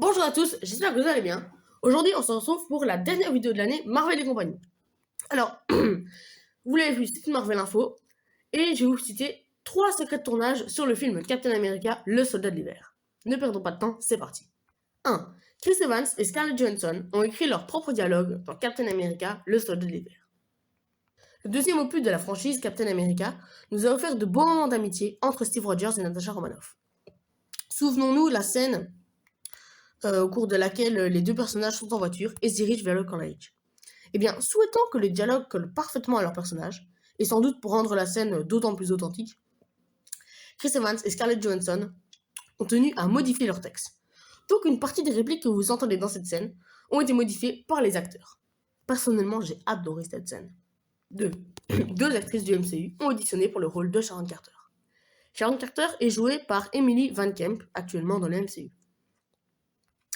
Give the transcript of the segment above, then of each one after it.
Bonjour à tous, j'espère que vous allez bien. Aujourd'hui, on se retrouve pour la dernière vidéo de l'année, Marvel et compagnie. Alors, vous l'avez vu, c'est une Marvel Info, et je vais vous citer 3 secrets de tournage sur le film Captain America, le soldat de l'hiver. Ne perdons pas de temps, c'est parti. 1. Chris Evans et Scarlett Johansson ont écrit leur propre dialogue dans Captain America, le soldat de l'hiver. Le deuxième opus de la franchise Captain America nous a offert de beaux moments d'amitié entre Steve Rogers et Natasha Romanoff. Souvenons-nous la scène au cours de laquelle les deux personnages sont en voiture et se dirigent vers le college. Eh bien, souhaitant que le dialogue colle parfaitement à leur personnage, et sans doute pour rendre la scène d'autant plus authentique, Chris Evans et Scarlett Johansson ont tenu à modifier leur texte. Donc une partie des répliques que vous entendez dans cette scène ont été modifiées par les acteurs. Personnellement, j'ai adoré cette scène. 2. Deux actrices du MCU ont auditionné pour le rôle de Sharon Carter. Sharon Carter est jouée par Emily Van Camp, actuellement dans le MCU.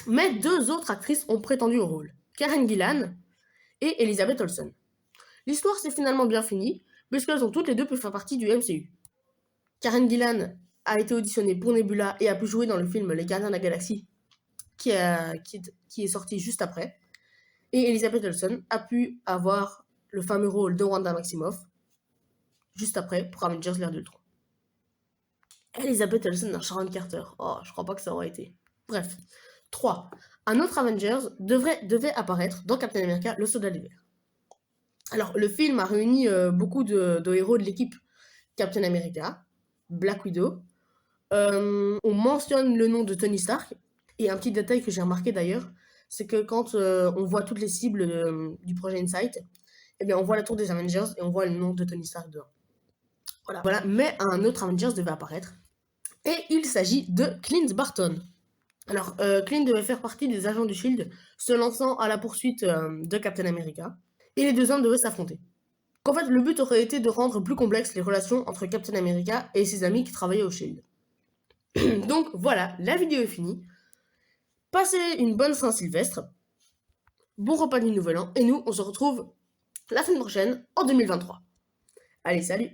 Mais 2 autres actrices ont prétendu au rôle, Karen Gillan et Elizabeth Olsen. L'histoire s'est finalement bien finie, puisqu'elles ont toutes les deux pu faire partie du MCU. Karen Gillan a été auditionnée pour Nebula et a pu jouer dans le film Les Gardiens de la Galaxie, qui est sorti juste après. Et Elizabeth Olsen a pu avoir le fameux rôle de Wanda Maximoff, juste après, pour Avengers l'ère d'Ultron. Elizabeth Olsen dans Sharon Carter. Oh, je crois pas que ça aurait été. Bref. 3. Un autre Avengers devait apparaître dans Captain America, le soldat de l'hiver. Alors, le film a réuni beaucoup de héros de l'équipe Captain America, Black Widow. On mentionne le nom de Tony Stark. Et un petit détail que j'ai remarqué d'ailleurs, c'est que quand on voit toutes les cibles du projet Insight, eh bien, on voit la tour des Avengers et on voit le nom de Tony Stark dedans. Voilà. Mais un autre Avengers devait apparaître. Et il s'agit de Clint Barton. Alors, Clint devait faire partie des agents du SHIELD, se lançant à la poursuite de Captain America, et les deux hommes devaient s'affronter. En fait, le but aurait été de rendre plus complexes les relations entre Captain America et ses amis qui travaillaient au SHIELD. Donc voilà, la vidéo est finie. Passez une bonne Saint-Sylvestre, bon repas du Nouvel An, et nous, on se retrouve la semaine prochaine, en 2023. Allez, salut!